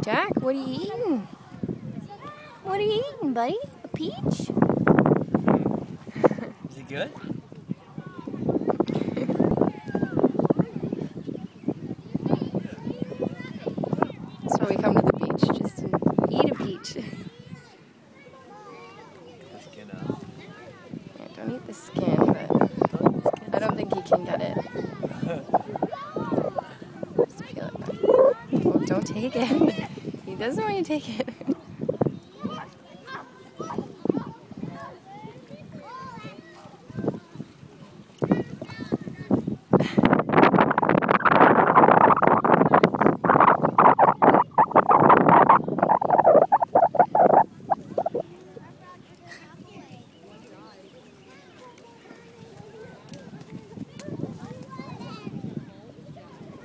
Jack, what are you eating? What are you eating, buddy? A peach? Is it good? So we come to the beach just to eat a peach. The skin out. Yeah, don't eat the skin, but I don't think he can get it. Just peel it back. Oh, don't take it. He doesn't want you to take it.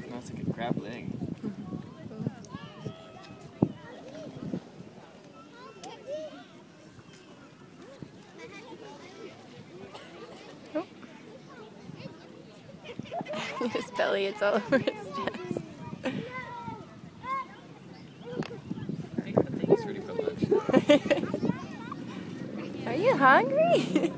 That's like a crab leg. Oh. His belly, it's all over his chest. I think he's ready for lunch. Are you hungry?